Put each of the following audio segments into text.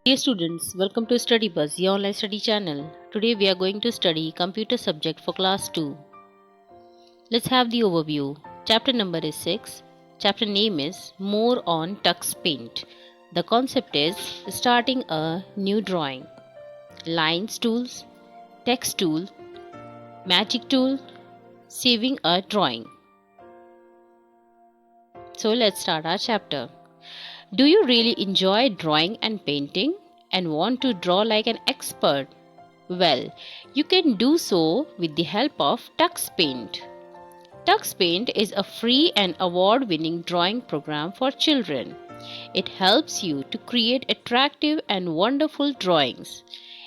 Dear students, welcome to Study Buzz, the online study channel. Today we are going to study computer subject for class 2. Let's have the overview. Chapter number is 6. Chapter name is More on Tux Paint. The concept is starting a new drawing. Lines tools, text tool, magic tool, saving a drawing. So let's start our chapter. Do you really enjoy drawing and painting and want to draw like an expert? Well, you can do so with the help of Tux Paint. Tux Paint is a free and award winning drawing program for children. It helps you to create attractive and wonderful drawings.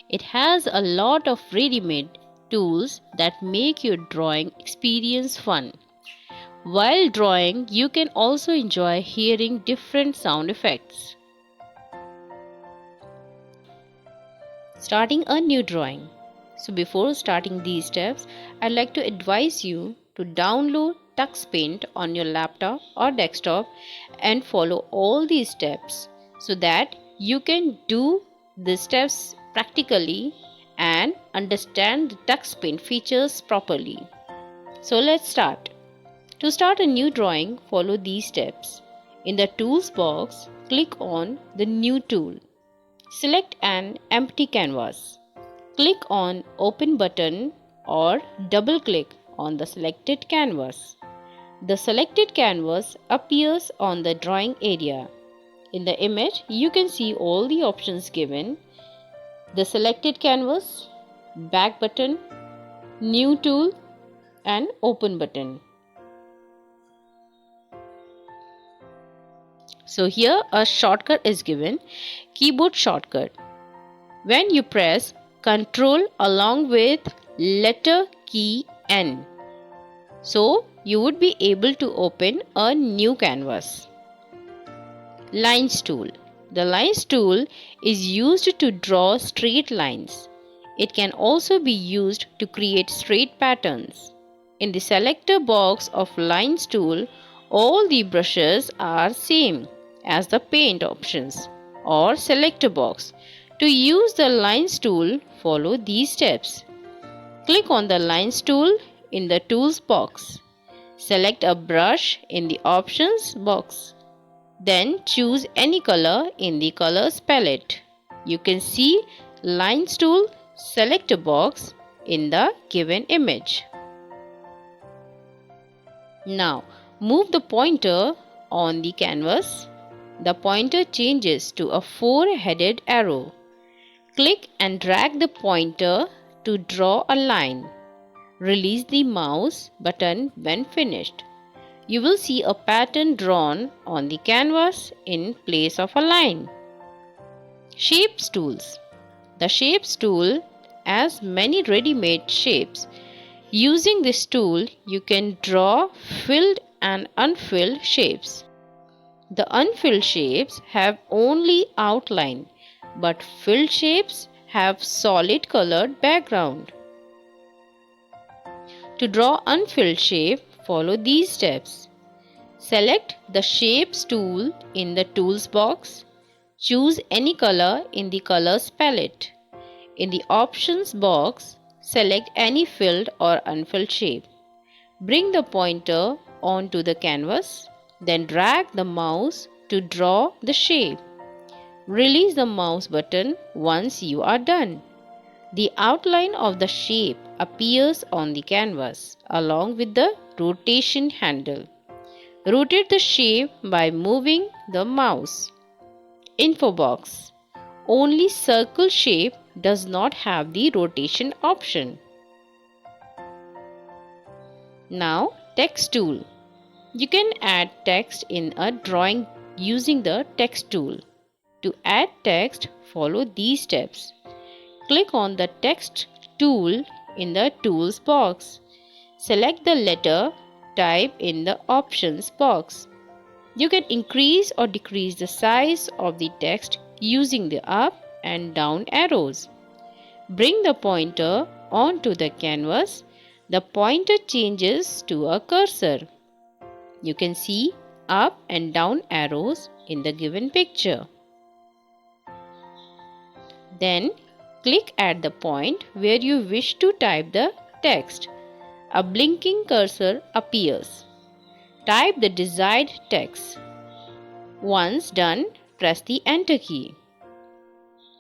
It has a lot of ready made tools that make your drawing experience fun. While drawing, you can also enjoy hearing different sound effects. Starting a new drawing. So before starting these steps, I'd like to advise you to download Tux Paint on your laptop or desktop and follow all these steps so that you can do the steps practically and understand the Tux Paint features properly. So let's start. To start a new drawing, follow these steps. In the Tools box, click on the New tool. Select an empty canvas. Click on Open button or double click on the selected canvas. The selected canvas appears on the drawing area. In the image, you can see all the options given: the selected canvas, back button, New tool, and Open button. So here a shortcut is given, keyboard shortcut. When you press Ctrl along with letter key N, so you would be able to open a new canvas. Lines tool. The lines tool is used to draw straight lines. It can also be used to create straight patterns. In the selector box of lines tool, all the brushes are same as the paint options or selector box. To use the lines tool, follow these steps. Click on the lines tool in the tools box. Select a brush in the options box. Then choose any color in the colors palette. You can see lines tool selector box in the given image. Now move the pointer on the canvas. The pointer changes to a four-headed arrow. Click and drag the pointer to draw a line. Release the mouse button when finished. You will see a pattern drawn on the canvas in place of a line. Shapes tools. The Shapes tool has many ready-made shapes. Using this tool, you can draw filled and unfilled shapes. The unfilled shapes have only outline, but filled shapes have solid colored background. To draw unfilled shape, follow these steps. Select the Shapes tool in the Tools box. Choose any color in the Colors palette. In the Options box, select any filled or unfilled shape. Bring the pointer onto the canvas, then drag the mouse to draw the shape. Release the mouse button once you are done. The outline of the shape appears on the canvas along with the rotation handle. Rotate the shape by moving the mouse. Info box. Only circle shape does not have the rotation option. Now, text tool. You can add text in a drawing using the text tool. To add text, follow these steps. Click on the text tool in the tools box. Select the letter type in the options box. You can increase or decrease the size of the text using the up and down arrows. Bring the pointer onto the canvas. The pointer changes to a cursor. You can see up and down arrows in the given picture. Then click at the point where you wish to type the text. A blinking cursor appears. Type the desired text. Once done, press the Enter key.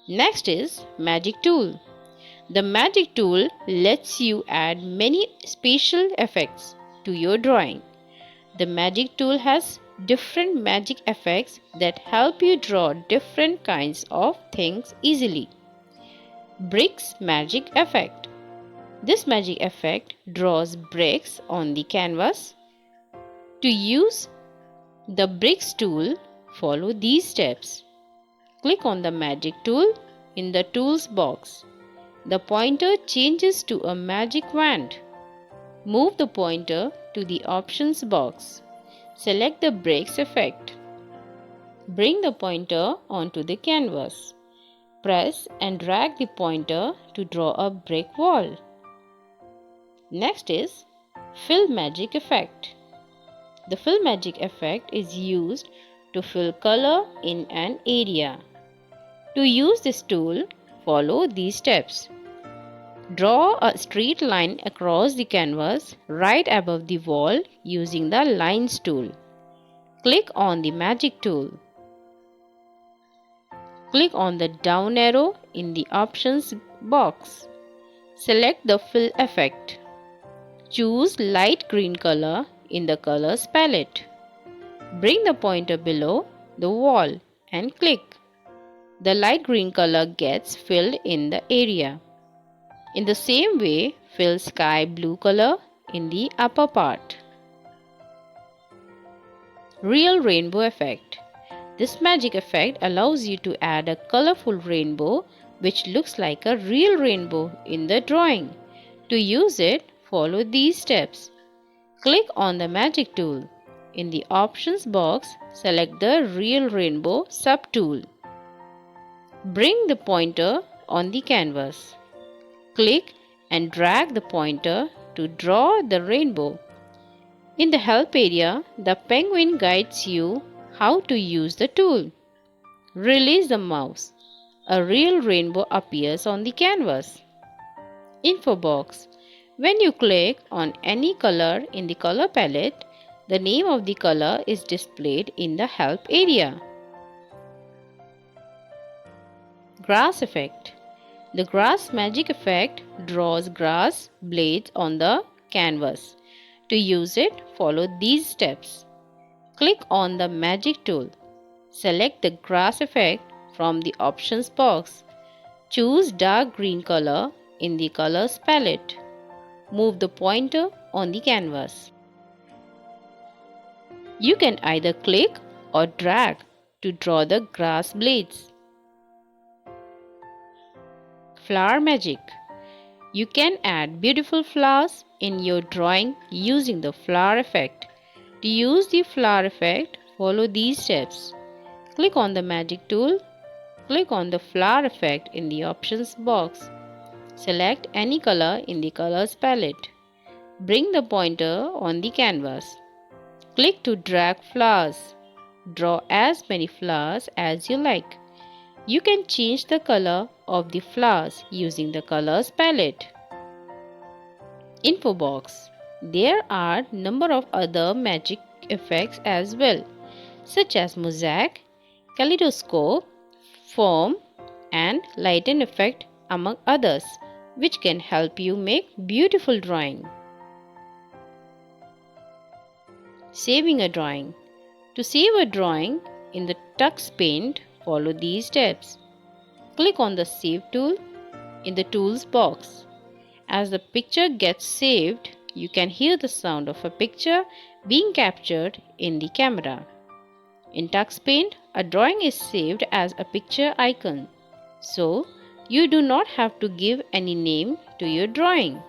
Next is Magic Tool. The Magic Tool lets you add many special effects to your drawing. The Magic Tool has different magic effects that help you draw different kinds of things easily. Bricks Magic Effect. This magic effect draws bricks on the canvas. To use the Bricks tool, follow these steps. Click on the Magic tool in the Tools box. The pointer changes to a magic wand. Move the pointer to the Options box. Select the Bricks effect. Bring the pointer onto the canvas. Press and drag the pointer to draw a brick wall. Next is Fill Magic Effect. The Fill Magic effect is used to fill color in an area. To use this tool, follow these steps. Draw a straight line across the canvas right above the wall using the Lines tool. Click on the Magic tool. Click on the down arrow in the Options box. Select the Fill effect. Choose light green color in the Colors palette. Bring the pointer below the wall and click. The light green color gets filled in the area. In the same way, fill sky blue color in the upper part. Real Rainbow Effect. This magic effect allows you to add a colorful rainbow which looks like a real rainbow in the drawing. To use it, follow these steps. Click on the Magic tool. In the Options box, select the Real Rainbow sub-tool. Bring the pointer on the canvas. Click and drag the pointer to draw the rainbow. In the Help area, the penguin guides you how to use the tool. Release the mouse. A real rainbow appears on the canvas. Info box. When you click on any color in the color palette, the name of the color is displayed in the Help area. Grass Effect. The Grass Magic Effect draws grass blades on the canvas. To use it, follow these steps. Click on the Magic tool. Select the Grass effect from the Options box. Choose dark green color in the Colors palette. Move the pointer on the canvas. You can either click or drag to draw the grass blades. Flower Magic. You can add beautiful flowers in your drawing using the flower effect. To use the flower effect, follow these steps. Click on the Magic tool. Click on the flower effect in the Options box. Select any color in the Colors palette. Bring the pointer on the canvas. Click to drag flowers. Draw as many flowers as you like. You can change the color of the flowers using the Colors palette. Info box. There are number of other magic effects as well, such as mosaic, kaleidoscope, foam, and lighten effect among others, which can help you make beautiful drawing. Saving a drawing. To save a drawing in the Tux Paint, follow these steps. Click on the Save tool in the Tools box. As the picture gets saved, you can hear the sound of a picture being captured in the camera. In Tux Paint, a drawing is saved as a picture icon, so you do not have to give any name to your drawing.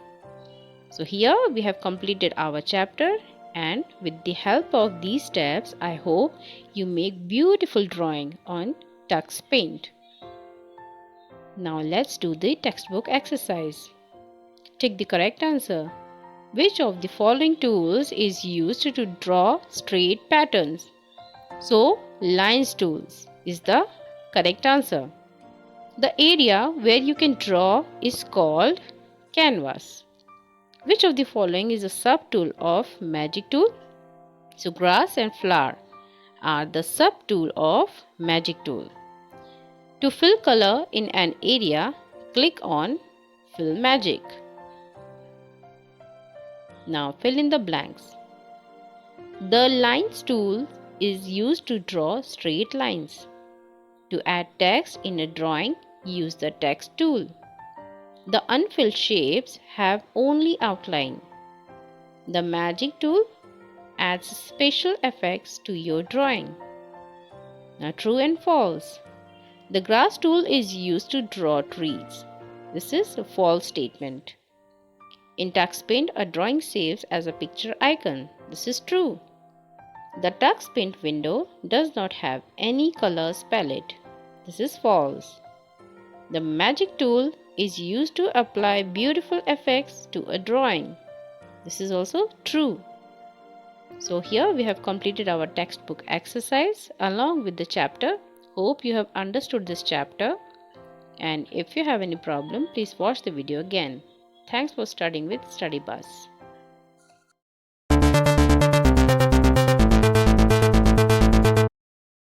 So here we have completed our chapter, and with the help of these steps, I hope you make beautiful drawing on Tux Paint. Now let's do the textbook exercise. Take the correct answer. Which of the following tools is used to draw straight patterns? So, Lines tools is the correct answer. The area where you can draw is called canvas. Which of the following is a subtool of magic tool? So grass and flower are the subtool of magic tool. To fill color in an area, click on Fill Magic. Now fill in the blanks. The Lines tool is used to draw straight lines. To add text in a drawing, use the Text tool. The unfilled shapes have only outline. The Magic tool adds special effects to your drawing. Now true and false. The Grass tool is used to draw trees. This is a false statement. In TuxPaint, a drawing saves as a picture icon. This is true. The TuxPaint window does not have any colors palette. This is false. The Magic tool is used to apply beautiful effects to a drawing. This is also true. So here we have completed our textbook exercise along with the chapter. Hope you have understood this chapter. And if you have any problem, please watch the video again. Thanks for studying with Study Buzz.